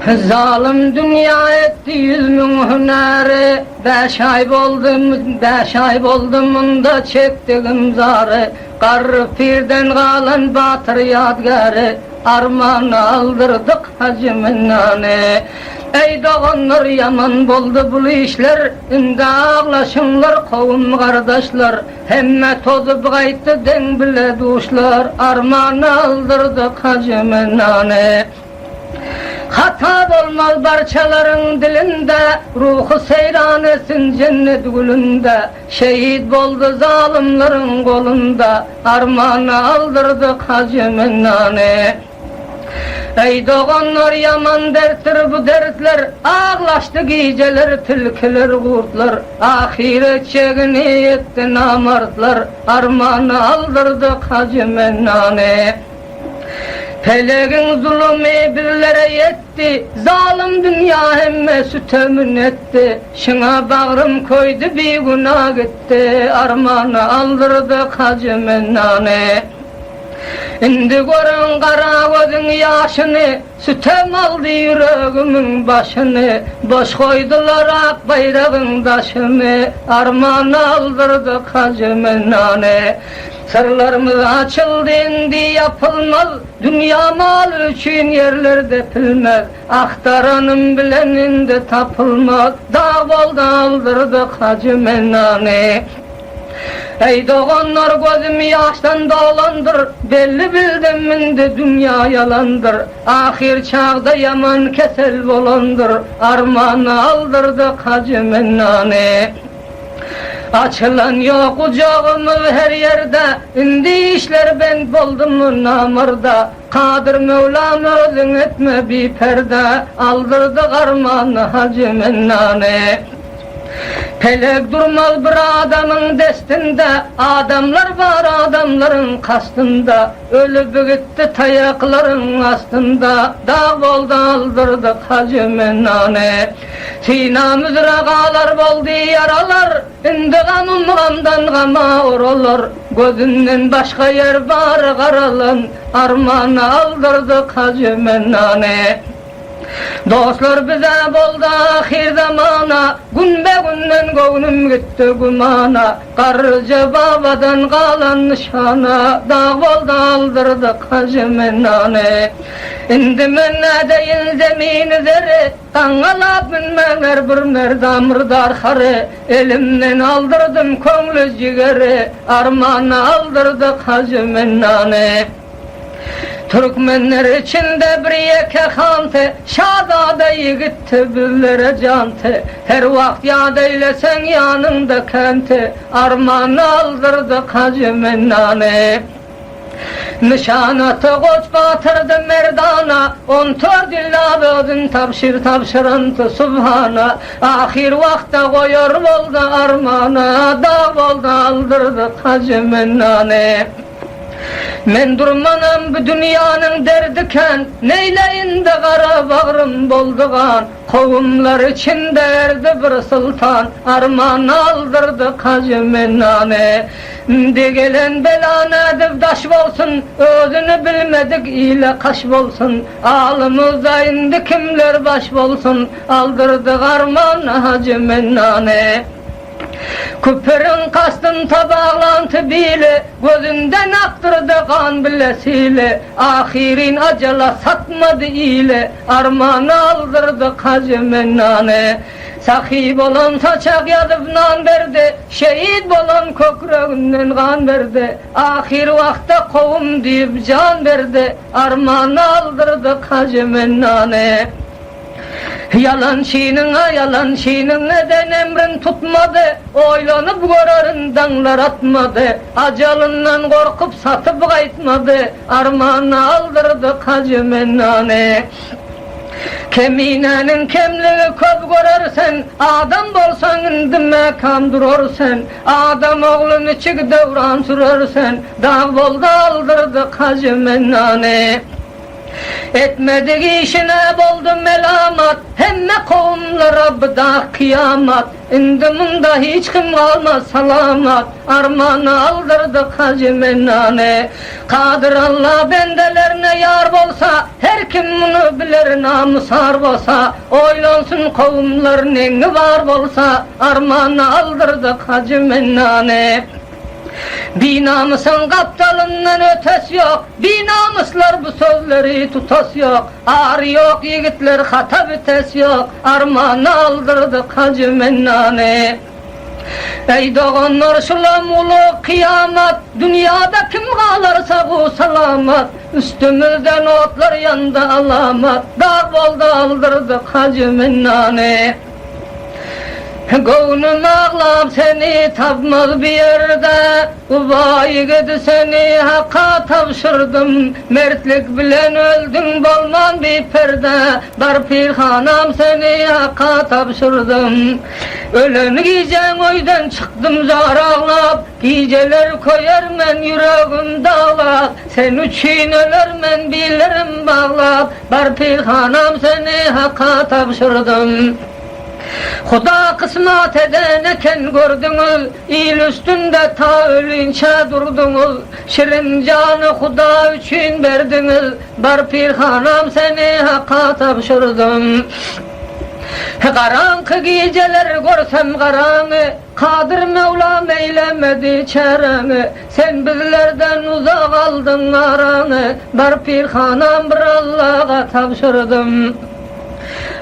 Zalim dünya etti 100.000 hüneri, 5 ay boldum da çektiğim zarı. Qarrı pirden qalan batır yadgarı, armanı aldırdık Hacı Mennane. Ey doğanlar yaman boldu bu işler, indi ağlaşınlar kovum kardeşler. Hemme tozup qaytı den bile duşlar, armanı aldırdık Hacı Mennane. Hata olmaz barçaların dilinde, ruhu seyran etsin cennet gülünde. Şehit boldu zalimlerin kolunda, armanı aldırdık Hacı Mennane. Ey doğanlar yaman derttir bu dertler, ağlaştı geceler tilkiler kurtlar. Ahiret çegini etti namartlar, armanı aldırdık Hacı Mennane. Peleğin zulümü birlere yetti, zalim dünya hemme sütemin etti. Şuna bağrım koydu bir günah gitti, armanı aldırdık Hacı Mennane. İndi görün kara gözün yaşını, sütem aldı yüreğimin başını. Boş koydular ak bayrağın taşını, armanı aldırdık Hacı Mennane. Sırlarımız açıldı indi yapılmaz, dünya malı için yerlerde pilmez. Aktaranın bileninde tapılmaz, dağ oldu aldırdık Hacı Mennane. Ey doğanlar gözümü yaştan dolandır, belli bildim mindi dünya yalandır. Ahir çağda yaman kesel bolandır, armanı aldırdık Hacı Mennane. Açılan yok kucağımız her yerde, indi işler ben boldum namırda. Kadir Mevlam özün etme bir perde, aldırdık armanı Hacı Mennane. Pelek durmaz bir adamın destinde, adamlar var adamların kastında. Ölüp gitti tayakların astında, dağ oldu aldırdık Hacı Mennane. Sinamız ragalar boldu yaralar, indi gamım gamdan gama oralar. Gözünden başka yer var karalan, armanı aldırdık Hacı Mennane. Dostlar bize boldu ahir zamana, gün be günden gönlüm gitti gumana. Qarıcı babadan qalan nişana, dağ oldu aldırdık Hacı Mennane. İndi menne deyin zemini zeri, kangalap binmeler bir merdamırdar harı. Elimden aldırdım könglü cigeri, armanı aldırdık Hacı Mennane. Türkmenler içinde bir yeke hante, şadada yigitti büllere cante. Her vakt yad eylesen yanında kente, armanı aldırdık Hacı Mennane. Nişanatı koç batırdı merdana, 14 illa ödün tapşırantı subhana. Ahir vakta koyar oldu armana, dağ oldu aldırdık Hacı Mennane. Men durmanam bu dünyanın derdiken, neyleyin de kara bağrım boldugan. Kovumlar içinde erdi bir sultan, armanı aldırdık Hacı Mennane. De gelen bela nedir daş bolsun, özünü bilmedik ile kaş bolsun. Ağlımızda indi kimler baş bolsun, aldırdık armanı Hacı Mennane. Küperin kastın tabağlantı bile, gözünden aktırdı kan bilesiyle. Ahirin acala satmadı ile, armanı aldırdık Hacı Mennane. Sahip olan saçak yazıp nan verdi, şehit olan kökreğinden kan verdi. Ahir vakta kovum deyip can verdi, armanı aldırdık Hacı Mennane. Yalan şiinin neden emrin tutmadı, oylanıp görarın dağlar atmadı. Acalından korkup satıp kaytmadı, armanı aldırdık Hacı Mennane. Keminenin kemliği köp görersen, adam bolsan indi mekam durursen. Adam oğlun içik devran sürersen, dağ oldu aldırdık Hacı Mennane. Etmedik işine boldu melamat, hemme kovumlara bıda kıyamat. Indi munda hiç kim kalmaz salamat, armanı aldırdı Hacı Mennane. Kadir Allah bendelerine yar bolsa, her kim bunu bilir namusar bolsa. Oylansın kovumlar neni var bolsa, armanı aldırdı Hacı Mennane. Binamusın kaptalından ötes yok, binamuslar bu sözleri tutas yok. Ar yok yigitler hata bites yok, armanı aldırdık Hacı Mennane. Ey doğanlar şulam ulu kıyamet, dünyada kim kalırsa bu selamet. Üstümüzden otlar yanda alamet, dar boldu aldırdık Hacı Mennane. Gönlüm ağlam seni tapmaz bir yerde, Uvay gidi seni hakka tavşırdım. Mertlik bilen öldün bolman bir perde, Darpirhanam seni hakka tavşırdım. Ölen giyeceğim oydan çıktım zar ağlap, Geceler koyar men yüreğim dağlap, Sen üçün öler men bilirim bağlap, Darpirhanam seni hakka tavşırdım. Huda kısmet edeneken gördünüz, il üstünde ta ölünçe durdunuz. Şirin canı Huda üçün verdiniz, Darpirhanam seni hakka tavşırdım. Karanlık geceler görsem karanı, Kadir Mevlam eylemedi çareni. Sen bizlerden uzak aldın aranı, Darpirhanam bir Allah'a tavşırdım.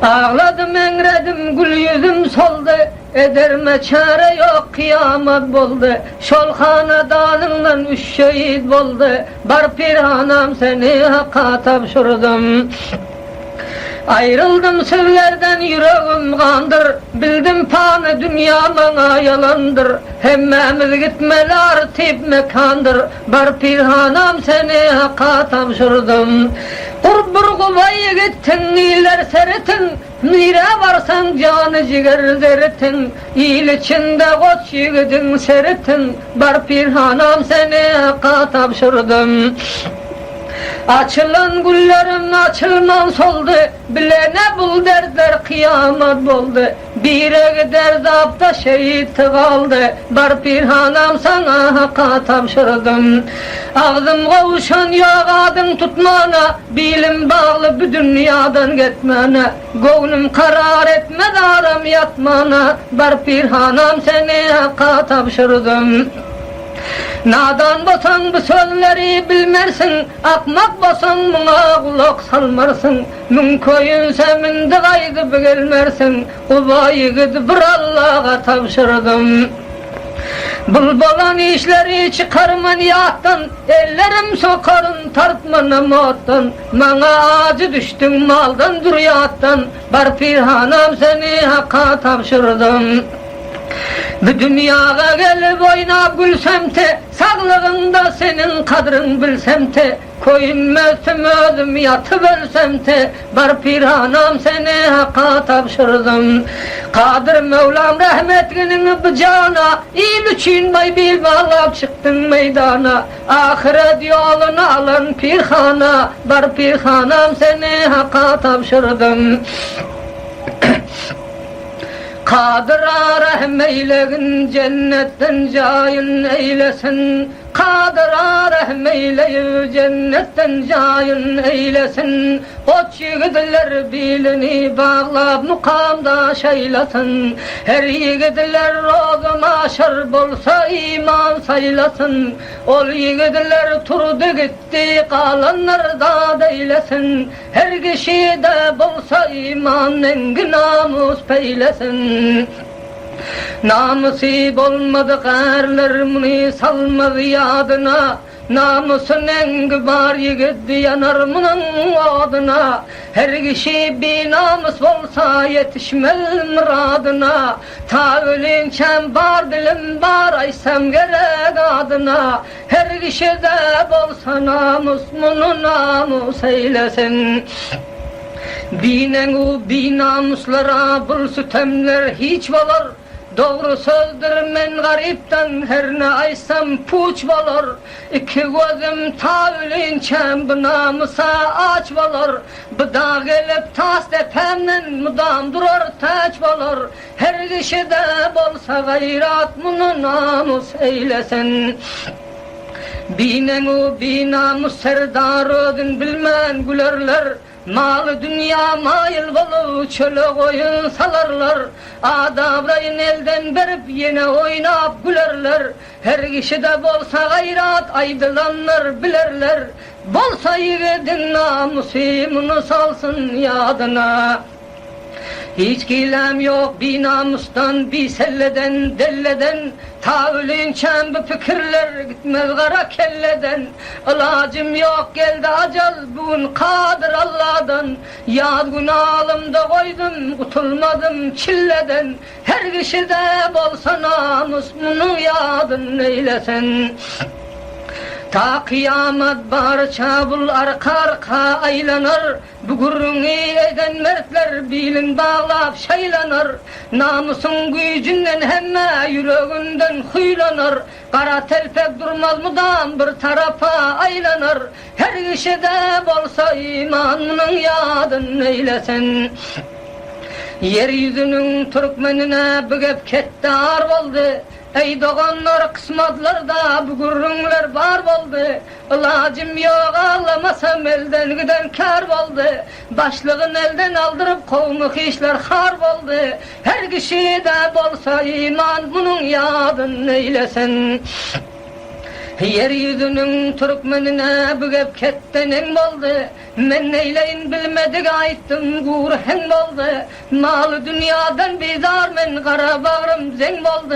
Ağladım engredim gül yüzüm soldu, Ederme çare yok kıyamet boldu. Şol hanedanından 3 şehit boldu, Darpirhanam seni hakka tavşırdım. Ayrıldım sözlerden yüreğim kandır, Bildim panı dünya bana yalandır. Hemmemiz gitmeler tip mekandır, Darpirhanam seni hakka tavşırdım. Kurbur kuvayı gittin iler seritin, Mire varsan canı ciger zeritin, İl içinde koç yiğidin seritin, Darpirhanam seni hakka tavşırdım. Açılan güllerim açılman soldu, Bilene bul dertler kıyamet boldu. Bire gider zapta şehit kaldı, Darpirhanam sana hakka tavşırdım. Ağzım kavuşan yok adın tutmana, Bilim bağlı bu dünyadan gitmene. Gönlüm karar etmez aram yatmana, Darpirhanam seni hakka tavşırdım. Nadan bosan bu sözleri bilmersin, Akmak bosan buna kulak salmarsın. Mün koyunsa mindi gaydı gelmersin, Uvayı gidi bir Allah'a tavşırdım. Bulbolan işleri çıkarma niyattan, Ellerim sokarın tartma namattan. Bana acı düştün maldan duruyattan, Darpirhanam seni hakka tavşırdım. Bu dünyaya gelip oynap gülsemte, Sağlığında senin kadrin bilsemte, Koyunmezsim özüm yatıp ölsemte, Darpirhanam seni hakka tavşırdım. Kadir Mevlam rahmetinin bıcağına, İl için bay bil bağlap çıktın meydana. Ahiret yolunu alan pirhana, Darpirhanam seni hakka tavşırdım. Kadir'a rahm eylegin, cennetten cayın eylesin. Kadir'a rahm eyleyin, cennetten cayın eylesin. Koç yiğitler bilini bağlap mukamda şeylesin. Her yiğitler rozu maşar bolsa iman saylasın. Ol yiğitler turdu gitti, kalanlar da deylesin. Her kişi de bolsa iman engi namus peylesin. Namusi bolmadı erler muni salmadı yadına. Namusun engi bar yigit yanar munun adına. Her kişi bir namus bolsa yetişmez muradına. Ta ölünçem bar dilim bar aysam gerek adına. Her kişi de bolsa namus munu namus eylesin. Binen u binamuslara bul sütemler hiç valar. Doğru sözdür men garipten her ne aysam puç bolor. İki gözüm ta ölünçem bu namusa aç bolor. Bu dağ gelip tas tepemden mudam durur taç bolor. Her kişide bolsa gayrat bunu namus eylesin. Binen o binamus serdar ödün bilmen gülerler. Malı dünya mayıl bolu çöle koyun salarlar. Adabrayın elden berip yine oynap gülerler. Her kişide bolsa gayrat aydılanlar bilerler. Bolsa yiğidin namusimunu salsın yadına. Hiç gilem yok bir namustan, bir selleden, delleden. Ta ölünçem bu fikirler gitmez kara kelleden. İlacım yok geldi acal bugün kadir Allah'dan. Yad günahımda koydum kurtulmadım çilleden. Her kişide bolsa namus bunun yadını eylesin. Ta kıyamet barça bul arka arka aylanır. Bu gurrunu eden mertler bilin bağlap şaylanır. Namusun gücünden hemme yüreğinden huylanır. Kara telpek durmaz mıdan bir tarafa aylanır. Her kişide bolsa imanının yadını eylesin. Yeryüzünün Türkmenine bügep ketdi ar oldu. Ey doğanlar kısmatlarda bu gurrunlar var oldu. İlacım yok ağlamasam elden giden kar oldu. Başlığın elden aldırıp kovmuk işler har oldu. Her kişi de bolsa iman bunun yadını eylesin. Yeryüzünün Türkmenine bügep kettenin boldu. Men neyleyin bilmedik aytdım gur hen boldu. Malı dünyadan bizar men kara bağrım zeng boldu.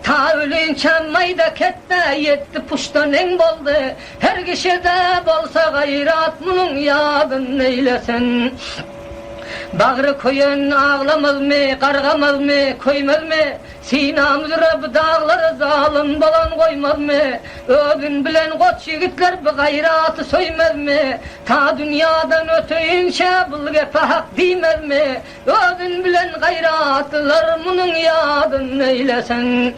Ta ölünçem mayda kette yetti puştan en boldu. Her kişide bolsa gayrat bunun yadını eylesin. Bağrı koyun ağlamaz mı, kargamaz mı, koymaz mı? Sinamız Rabbi dağları zalim balan koymaz mı? Ödün bilen koç yigitler bu gayratı soymaz mı? Ta dünyadan öteyince bul gepe hak dimez mi? Ödün bilen gayratılar bunun yadını eylesin.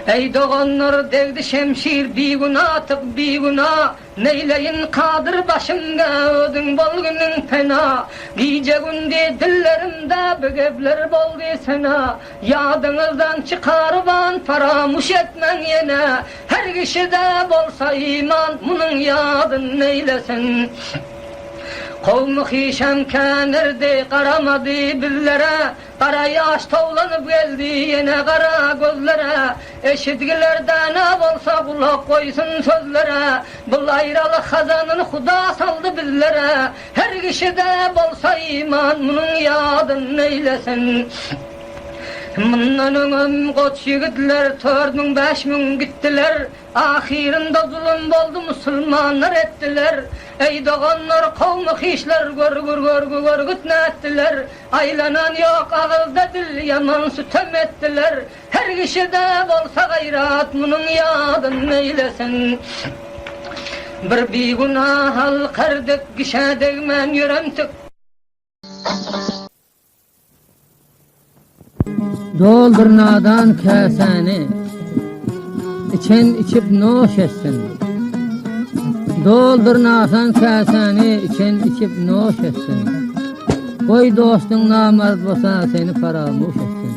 Ey doğanlar devdi şemşir bir günah tık bir günah. Neyleyin kadir başımda ödün bol günün fena. Gece gündü dillerimde bügevler boldu sana. Yadınızdan çıkarıban faramuş etmen yine. Her kişide bolsa iman bunun yadını eylesin. Kovmu hişem kenirdi karamadı billere. Kara yaş tavlanıp geldi yine kara gözlere. Eşitgilerden olsa kulak koysun sözlere. Bu ayralı hazanını Huda saldı bizlere. Her kişide bolsa iman bunun yadını eylesin. Bundan öngüm koç yigitler 4.000-5.000 gittiler. Ahirinde zulüm boldu musulmanlar ettiler. Ey doğanlar kavmi hişler gör gütne ettiler. Aylanan yok ağızda dil yaman sütem ettiler. Her kişide bolsa gayrat bunun yadını eylesin. Bir günah hal kardık gişe değmen yüremtik. Doldur nadan kaseni, içen içip noş etsin. Doldur nadan kaseni, içen içip noş etsin. Koy dostun namaz bolsa seni faramuş etsin.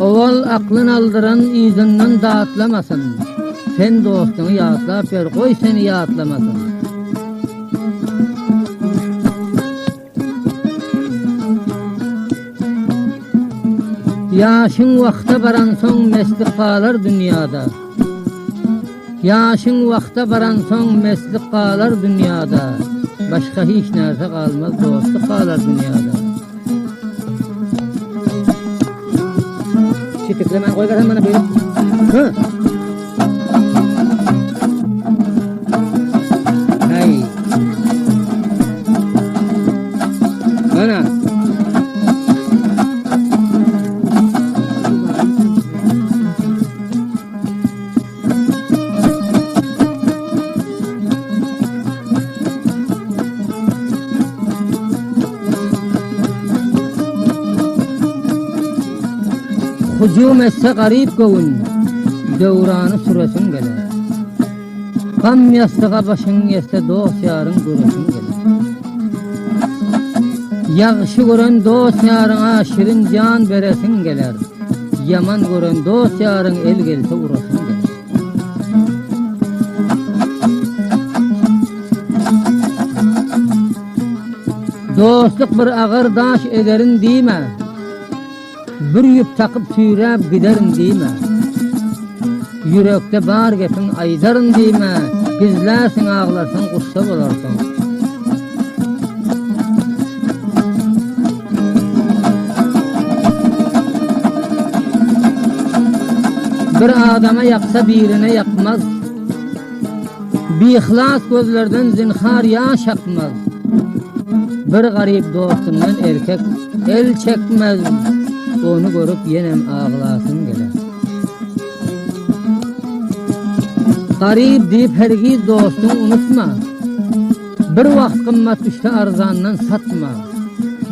Oval aklın aldıran izinden dağıtlamasın. Sen dostunu yağıtlap ver, koy seni yağıtlamasın. Yaşın vakta baran son meslik kalar dünyada. Yaşın vakta baran son meslik kalar dünyada. Başka hiç nerede kalmaz dostluk kalar dünyada. Çitiklemen koy ver hemen böyle. Hı? Hay. Bana. Hücum etse garip gövün, dövranı süresin geler. Kam yastığa başın yeste dost yarın göresin geler. Yağışı gören dost yarına şirin can beresin geler. Yaman gören dost yarın el gelse vurasın geler. Dostluk bir ağır daş ederin diyme. Bir yüp takıp süyrep giderin diyme. Yürekte bar gepin aydarın diyme. Gizlersin ağlarsın kussa bolarsın. Bir adama yaksa birine yakmaz. Bir ihlas gözlerden zinhar yaş akmaz. Bir garip dostundan erkek el çekmez. Onu görüp yenem ağlasın gelir. Garip deyip hergiz dostunu unutma. Bir vakt kımmat düşte arzandan satma.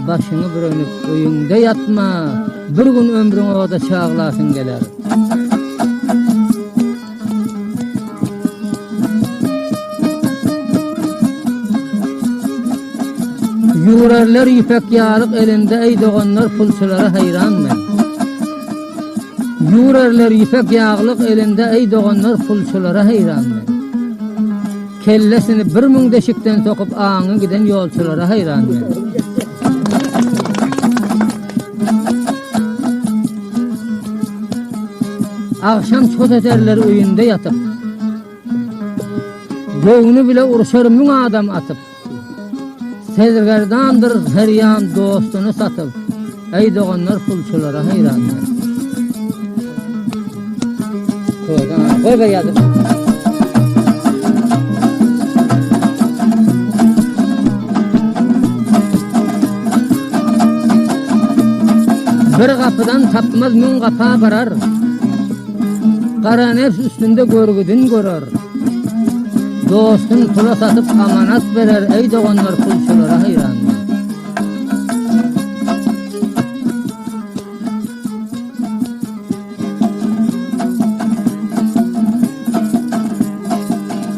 Başını bürünüp oyunda yatma. Bir gün ömrün oda çağlasın gelir. Yurarlar yüpek yağlık elinde ey doğanlar pulçulara hayran men. Yurarlar yüpek yağlık elinde ey doğanlar pulçulara hayran men. Kellesini bir mün deşikten sokup ağını giden yolçulara hayran men. Akşam çot ederler uyunda yatıp. Göğünü bile urşar mün adam atıp. Sezgerdandır heryan dostunu satıp. Ey doğanlar pulçulara hayran. Koy be yazıp. Bir kapıdan tapmaz mün kapa barar. Kara nefs üstünde görgüdün görür. Dostun pula satıp amanat verer. Ey doğanlar pulçulara hayran.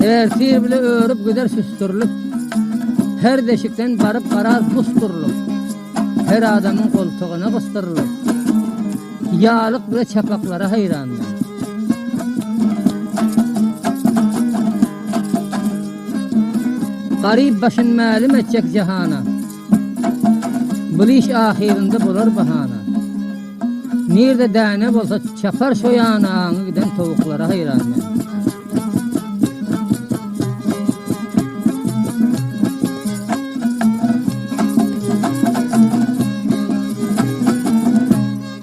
Ertir bile örüp gider süstürülüp. Her deşikten barıp karar busturulup. Her adamın koltuğuna bastırılıp. Yağlık bile çapaklara hayran. Garip başın məlim edecek cihana. Biliş ahirinde bular bahana. Nerede dane bolsa çapar şoyana. Ağını giden tavuklara hayran.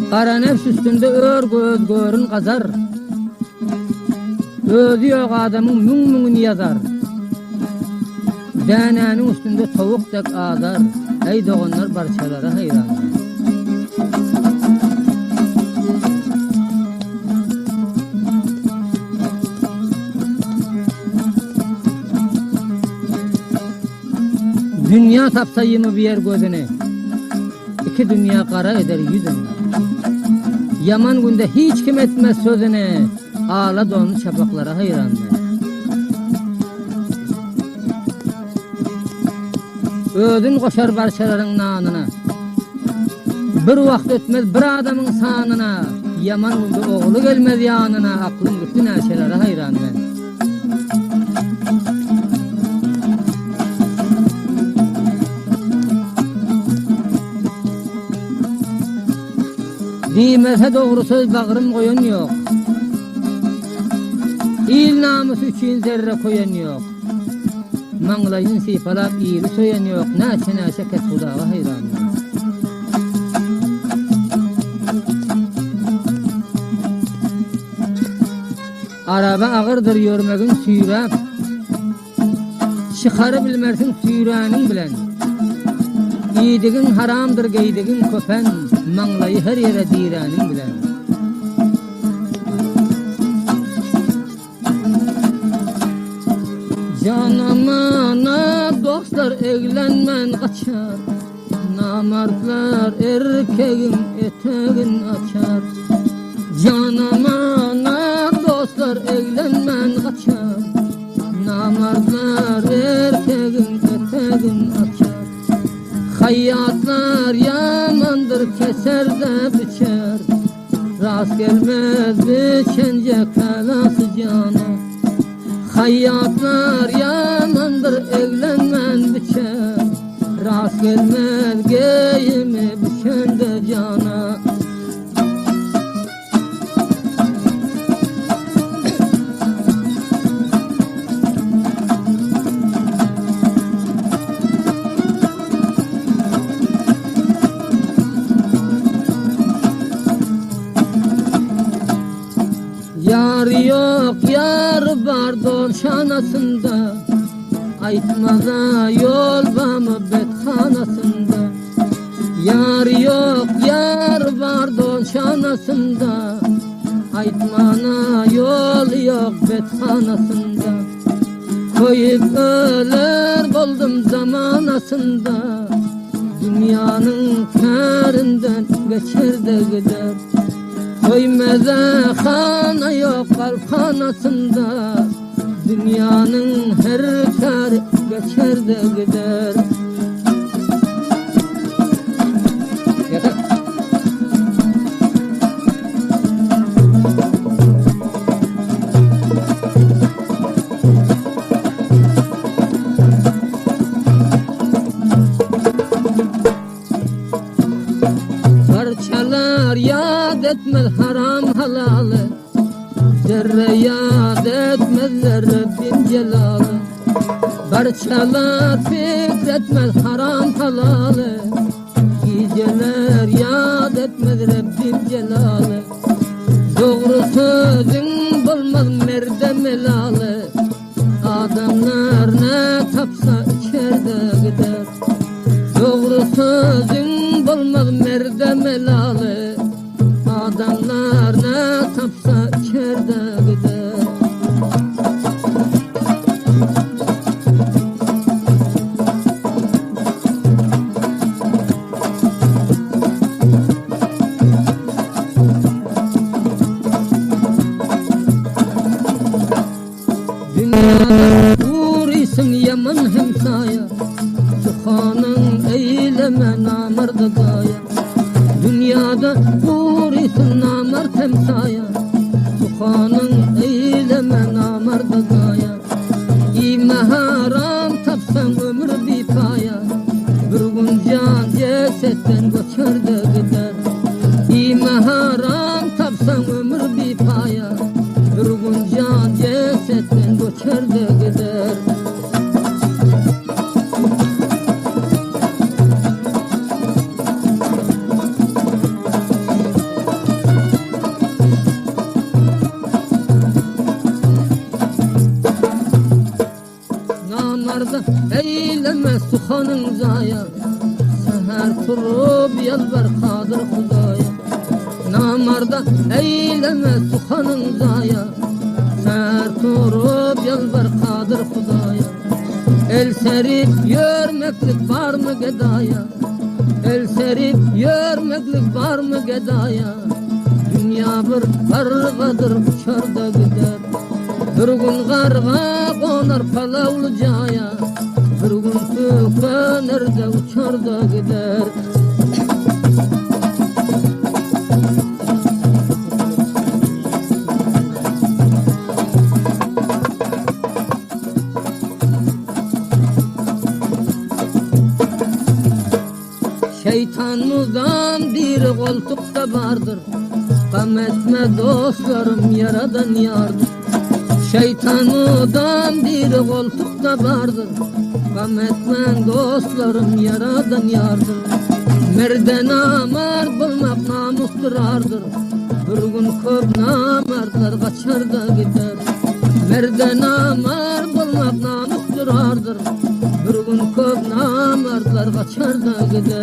Kara nefs üstünde ör göz görün kazar. Özü yok adamın mün yazar. Danaның üstünde tavuk tek ağlar. Ey doğanlar barçalara hayran. Dünya tapsa yemi bir yer gözüne. İki dünya kara eder yüzüne. Yaman günde hiç kim etmez sözüne. Ağla donu çapaklara hayran. Ödün koşar barçaların nanına. Bir vakt ötmez bir adamın sanına. Yaman günde oğlu gelmez yanına. Aklın bütün aşelere hayran ben. Diymese doğru söz bağrım koyan yok. İl namusu için zerre koyan yok. Manglayın sifalap iyili soyan yok. Naşe kes hudağa hayran. Araba ağırdır yörmegin süyrap. Çıkarı bilmersin süyranin bilen. İyidigin haramdır geydigin köpen. Manglayı her yere diranin bilen. Canamana dostlar eglenmen kaçar. Namartlar erkeğin eteğin açar. Canamana dostlar eğlenmen kaçar, namazlar ertegin etegin açar. Hayatlar yamandır keser de biçer, rast gelmez biçence kalası cana. Hayatlar yamandır eğlenmen biçer, rast gelmez geyimi biçende cana. Yar yok yar var dolşanasında, aytmaza yol bamı betxanasında. Yar yok yar var dolşanasında, aytmana yol yok betxanasında. Koyup öler buldum zamanasında, dünyanın karinden geçer de gider. Koymeze xana yok kalpxanasında, dünyanın her kari geçer de gider. Parçalar yad etmez haram halalı, zerre yad etmezler Rabbim celalı. Parçalar fikretmez haram halalı, geceler yad etmez Rabbim celalı. Doğru sözün bulmaz merde melalı, adamlar ne tapsa içerde gider. Doğru sözün bulmaz merde melalı, adamlar ne tapsa içerde gider. Dünyada uğur isim yaman hemsaya, Suhanın eyleme namarda gaya. Dünyada uğur isim namard hemsaya, Suhanın eyleme namarda gaya. İme haram tapsan ömür bipaya, bir gün can cesetten göçer de gider. İme haram tapsan ömür bipaya, bir gün can cesetten göçer de gider. Namarda eyleme suhanın zaya, seher turup yalvar kadir Hudaya. Namarda eyleme suhanın zaya, seher turup yalvar kadir Hudaya. El serip yörmeklik var mı gedaya, el serip yörmeklik var mı gedaya. Dünya bir kargadır uçar da gider, bir gün karga konar palavlı caya, bir gün tükener de uçar da gider. Şeytanımızdan bir koltukta vardır, gam etme dostlarım yaradan yardır. Şeytanımızdan bir koltukta vardır, gam etmen dostlarım yaradan yardır. Merde namar bulmak namusturardır, bir gün köp namardlar kaçar da gider. Merde namar bulmak namusturardır, bir gün köp namardlar kaçar da gider.